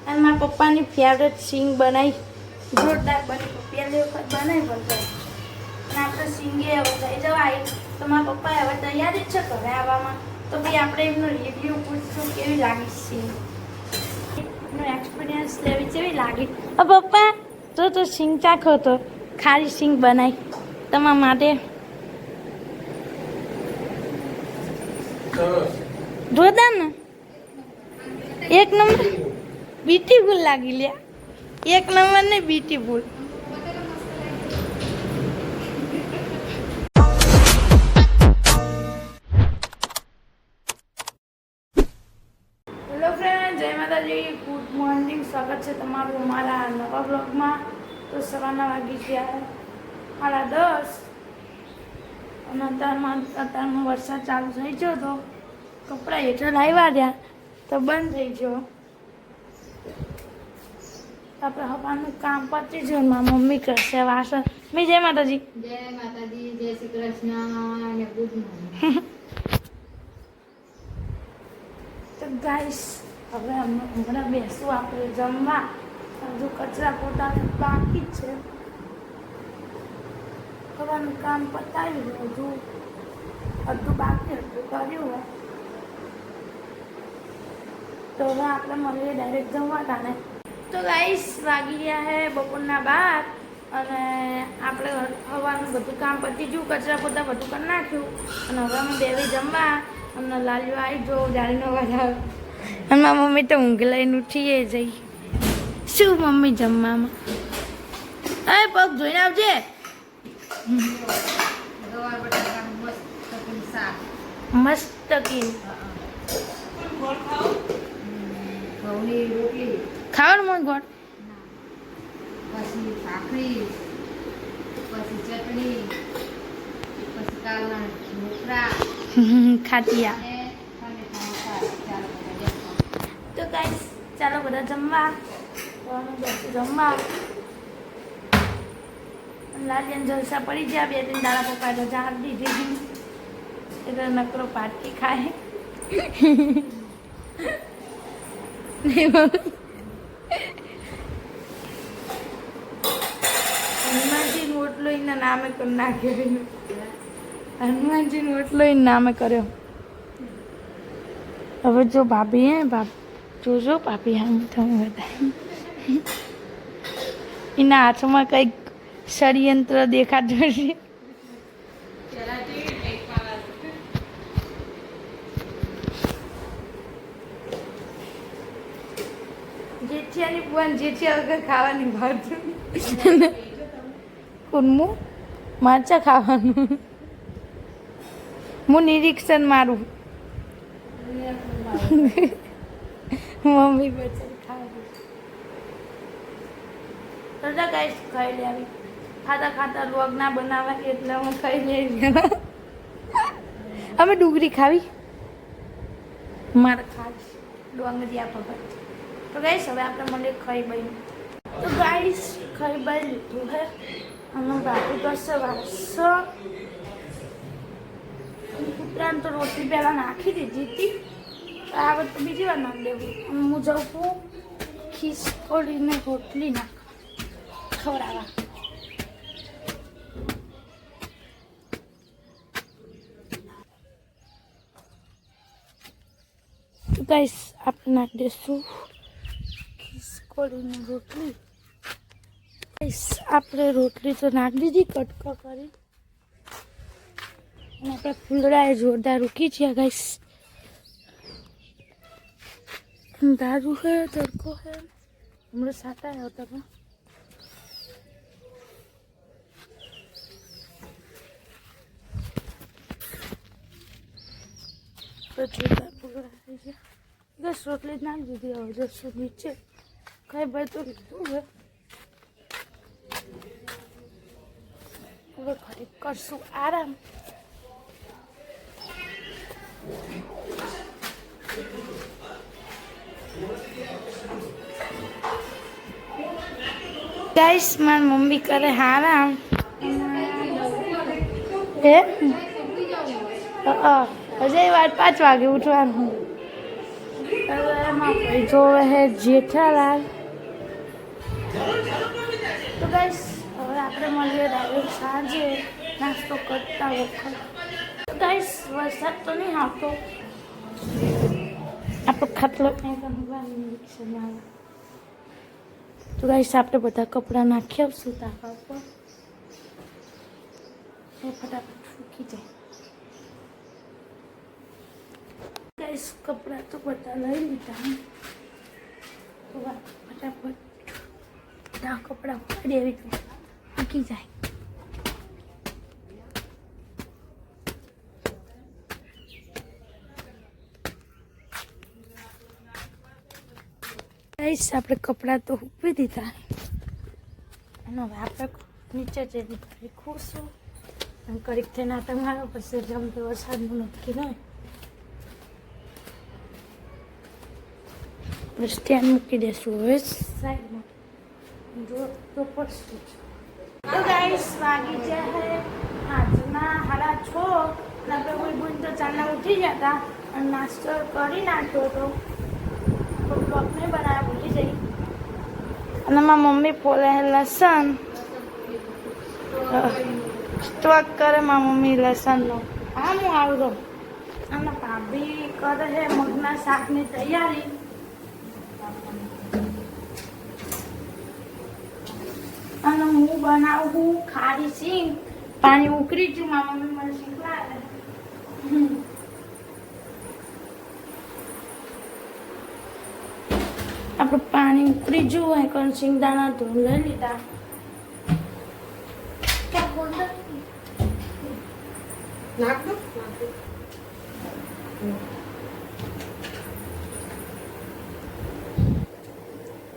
અને મારા પપ્પાની ફેવરેટ સિંગ બનાવી જોરદાર બની. પહેલી વખત બનાવી પણ અને આપણે સિંગે હવે થઈ જવાય તો મારા પપ્પાએ હવે તૈયારી જ છે ઘરે આવવામાં. તો ભાઈ આપણે એમનો રિવ્યૂ પૂછશું કેવી લાગી સિંગ, એનો એક્સપિરિયન્સ લેવી કેવી લાગી. પપ્પા તો સિંગ ચાખો તો ખારી સિંગ બનાવી તમારા માટે. જોરદાર ને, એક નંબર બ્યુટીફુલ લાગી લ્યા. એક નંબર ને બ્યુટીફુલ. હેલો ફ્રેન્ડ, જય માતાજી, ગુડ મોર્નિંગ. સ્વાગત છે તમારું અમારા નવા બ્લોગમાં. તો સવારના વાગી ગયા 10:30 અને અત્યારમાં વરસાદ ચાલુ થઈ ગયો તો કપડાં હેઠળ આવ્યા રહ્યા તો બંધ થઈ ગયો. આપણે હવાનું કામ પતી ગયું. મારી મમ્મી કરશે વાસણ. મેં જય માતાજી. જય માતાજી, જય શ્રી કૃષ્ણ અને ગુડ મોર્નિંગ. તો ગાઈસ હવે હમણાં બેસું આપણે જમવા. હજુ કચરા પોતા બાકી જ છે. હવાનું કામ પતાવ્યું, હજુ અડધું બાકી હતું કર્યું હોય તો હવે આપણે મળીએ ડાયરેક્ટ જમવા ટાણે. તો ગાઈસ વાગી ગયા છે બપોરના 12 અને આપણે હવાનું બધું કામ પતી ગયું, કચરા પોતા બધું કરી નાખ્યું અને હવે અમે બેવી જમવા. અમને લાલ્યો આવી જો જાળીનો અવાજ આવે અને મારી મમ્મી તો ઊંઘ લઈને ઉઠીએ જઈ. શું મમ્મી જમવામાં? એ પગ જોઈને આવજે. ગવાર બટાકાનું મસ્ત શાક, મસ્ત કી ઘઉંની રોટલી, ખાવાનું મન ગોળ પછી ભાખરી, પછી ચટણી, પછી કાલના ઢોકળા ખાટિયા. અને ટામેટાનું શાક. ચાલો બધા જમવા. તો ગાઈસ ચાલો બધા જમવા. તો અમે બેસી જમવા. લાલિયાને જલસા પડી ગયા. 2-3 દાડા પપ્પા તો જાણ દીધી એટલે નકરો પાટકી ખાય. હનુમાનજી ઓટલો એના નામે કરી નાખ્યો. હનુમાનજી ઓટલો એના નામે કર્યો. હવે જો ભાભી હે જોજો ભાભી આમ તમે બધા એના હાથમાં કંઈક ષડયંત્ર દેખાતું છે. જેઠિયાની પુઆન જેઠિયા વગર ખાવાની વાત કુનમું મરચા ખાવાનું. હું નિરીક્ષણ મારું. મમ્મી બચન ખાવું તો ગાઈસ ખાઈ લે આવી. ખાતા ખાતા લોગ ના બનાવે એટલે હું ખાઈ લઈ. અમે ડુંગળી ખાવી મારે ખાસ ડુંગળિયા ભગત. તો ગાઈસ હવે આપણે મને ખાઈ બઈ. તો ગાઈસ ખાઈ બઈ લીધું હે અને બાકી કરશે વાસણ. કૂતરાને તો રોટલી પહેલાં નાખી દીધી હતી. આ વખતે બીજી વાર નાખ દેવું. હું જાઉં છું ખીસકોડીને રોટલી નાખ ખવડાવવા. તો ગાઈસ આપણે નાખી દઈશું ખીસકોડીની રોટલી. ગાઈસ આપણે રોટલી તો નાખી દીધી કટકો કરી અને આપણે ફૂલડાએ જોરદાર રૂકી છે ગાઈસ. દારૂ है तड़को है हमारे साथ आया होता था. तो छोटा पूरा है ये 10 रोटली नाख दीदी और 10 नीचे कई बार तो लिखूँ है. હવે ઘરે કરશું આરામ. ગાઈસ મારી મમ્મી કરે આરામ. હે હજે વાર 5 વાગે ઉઠવાનું. હવે નાસ્તામાં જોવે હે જેઠાલાલ. તો ગાઈસ હવે આપણે મળીએ ડાયરેક્ટ સાંજે નાસ્તો કરતા વખત. તો ગાઈસ વરસાદ તો નહીં આવતો, આપણો ખાટલો રિક્ષામાં. તો ગાઈસ આપણે બધા કપડાં નાખી આવશું તાપા ઉપર, એ ફટાફટ ફૂકી જાય. ગાઈસ કપડાં તો બધા લઈ લીધા, તો ફટાફટ બધા કપડાં ઉપાડી આવી તો ફૂકી જાય. ગાઈસ આપણે કપડાં તો સૂકવી દીધા અને હવે આપણે નીચે જઈને ખુશું એમ કરીક થઈને નાટક મારો પછી જમતે વરસાદનું નક્કી નહીં. આપણે સ્ટેન્ડ મૂકી દઈશું હવે સાઈડમાં જો તો પડશું. તો ગાઈસ વાગી જાય આજના 6:30 અને આપણે કોઈ બોલ તો ચાલના ઉઠી જતા અને નાસ્તો કરી નાખ્યો હતો. બ્લોગ નહીં બનાવ્યા ભૂલી જઈ. અને મારી મમ્મી ફોલે લસણ સ્ટોક કરે, મારી મમ્મી લસણનો. હા હું આવડો. અને ભાભી કરે છે મગના શાકની તૈયારી. અને હું બનાવું ખારી સિંગ. પાણી ઉકળી છું, મારી મમ્મી મને શીખવાડે. આપણે પાણી ઉકળી જવું હોય પણ શિંગદાણા ધોઈ લઈ લીધા.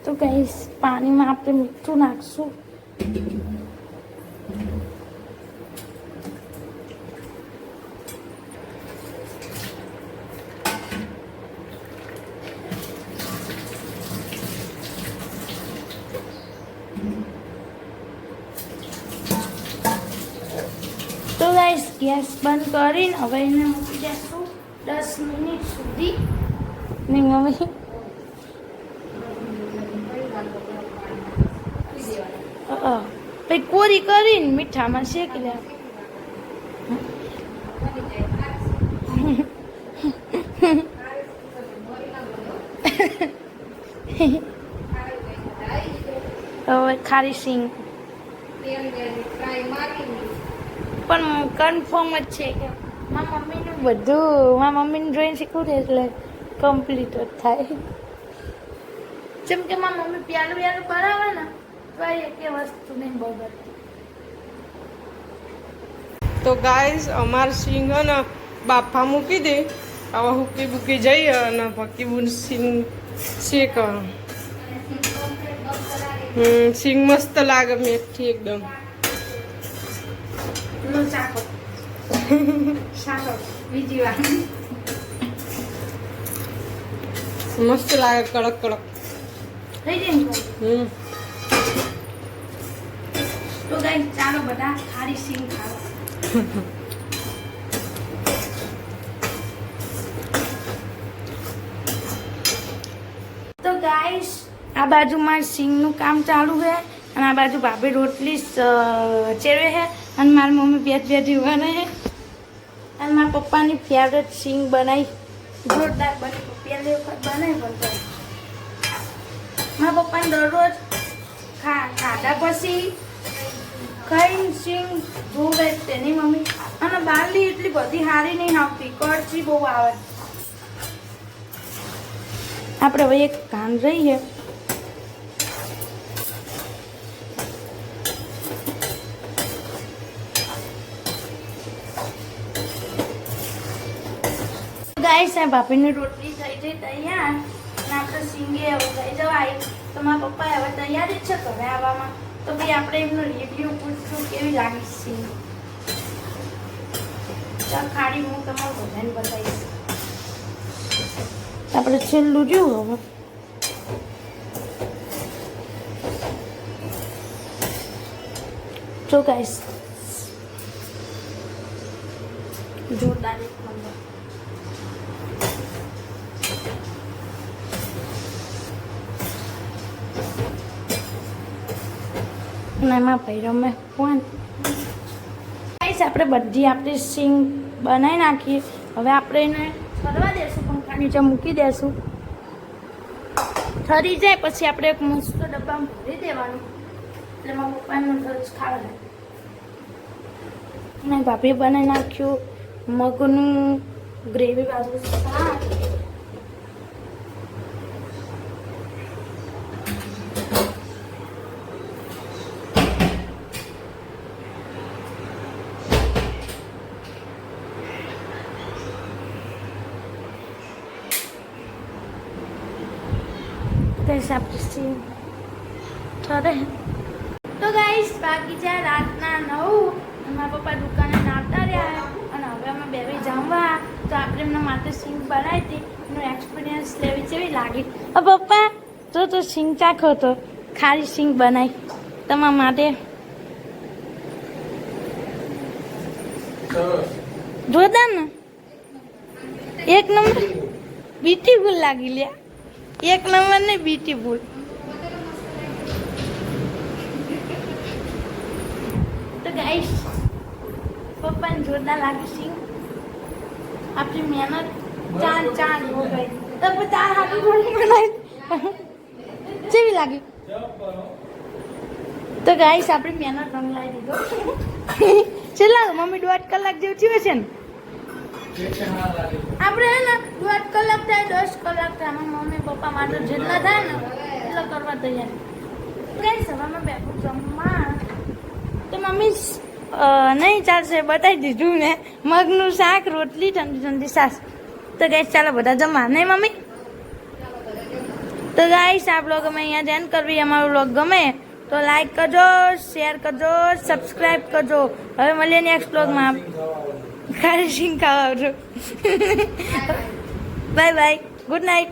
તો ગાઈસ પાણીમાં આપણે મીઠું નાખશું. તો ગાઈસ ગેસ બંધ કરીને હવે એને મૂકી દઈશું 10 મિનિટ સુધી. નહીં મમ્મી પછી કોરી કરીને મીઠામાં શેકી લે. હવે ખારી સિંગ પણ કન્ફર્મ જ છે કે મારા મમ્મીનું બધું મારા મમ્મીને જોઈને શીખવું છે એટલે કમ્પ્લીટ જ થાય. જેમ કે મારા મમ્મી પ્યાલું બનાવે ને તો એક વસ્તુ નહીં બગડતી. તો ગાઈસ અમાર સિંગ ને બાફા મૂકી દે, હવે હુકી બુકી જઈએ અને પકી બુન સિંગ શેક. સિંગ મસ્ત લાગે, મેથી એકદમ. બીજી વાર મસ્ત લાગે, કડક કડક. થઈ જાય. તો ગાઈસ ચાલો બધા ખારી સિંગ ખાવા. તો ગાઈસ આ બાજુમાં સિંગનું કામ ચાલુ છે અને આ બાજુ ભાભી રોટલી ચેરવે છે અને મારી મમ્મી બેઠી બને છે અને મારા પપ્પાની ફેવરેટ સિંગ બનાવી જોરદાર બની. પહેલી વખત બનાવી પણ મારા પપ્પાને દરરોજ ખાધા પછી ખાઈને સિંગ જોવે તેની મમ્મી. અને બારલી એટલી બધી સારી નહીં આવતી, કડચી બહુ આવે. આપણે હવે એક કાન રહીએ. ગાઈસ આ ભાભીની રોટલી થઈ જઈ તૈયાર અને આપણે સિંગે હવે થઈ જવાય. તો મારા પપ્પા હવે તૈયારી જ છે ઘરે આવવામાં. તો ભાઈ આપણે એમનો રિવ્યુ પૂછશું કેવી લાગી સિંગ. ચાલ ખાડી હું તમારું બધાને બતાવીશ. આપણે છેલ્લું જોયું હવે. જો ગાઈસ જોરદાર એક નંબર. અને એમાં ભાઈ રમે ફોન. ગાઈસ આપણે બધી આપણી સિંગ બનાવી નાખીએ. હવે આપણે એને ઠરવા દેશું, પંખા નીચે મૂકી દેશું. ઠરી જાય પછી આપણે એક મસ્ત ડબ્બામાં ભરી દેવાનું, એટલે મારા પપ્પાનું દરજ ખાવા જાય. અને ભાભી બનાવી નાખ્યું મગનું ગ્રેવી વાળું શાક. તો ગાઈસ બાકી છે રાતના 9. મારા પપ્પા દુકાને નાવતા રહ્યા અને હવે અમે બે જમવા. તો આપણે એમના માટે સિંગ બનાવી હતી, એનો એક્સપિરિયન્સ લેવી કેવી લાગી. પપ્પા તો સિંગ ચાખો, તો ખારી સિંગ બનાવી તમારા માટે. જોરદાર ને, એક નંબર બ્યુટીફુલ લાગી લ્યા. એક નંબર ને બ્યુટીફુલ. તો ગાઈસ પપ્પાને જોરદાર લાગે સિંગ. આપણી મહેનત ચાંદ હો ગઈ. તો તાર હાથું થોડી બનાવી કેવી લાગી? તો ગાઈસ આપણી મહેનત રંગ લાવી દીધો. ચલા મમ્મી 1.5 કલાક જેવું થયું છે ને. આપણે હે ને 1.5 કલાક થાય 10 કલાક થાય. અમારા મમ્મી પપ્પા માટે જેટલા થાય ને એટલા કરવા તૈયાર. ગાઈસ હવામાં બેઠું જમવા. તો મમ્મી નહીં ચાલશે, બતાવી દીધું ને. મગનું શાક, રોટલી, ઠંડી ઠંડી છાશ. તો ગાઈસ ચાલો બધા જમવા, નહીં મમ્મી? તો ગાઈસ આ બ્લોગ અમે અહીંયા જ એન્ડ કરવી. અમારો બ્લોગ ગમે તો લાઈક કરજો, શેર કરજો, સબસ્ક્રાઈબ કરજો. હવે મળીએ નેક્સ્ટ બ્લોગમાં. ખાલી સિંગ ખાવા આવજો. Bye bye, good night.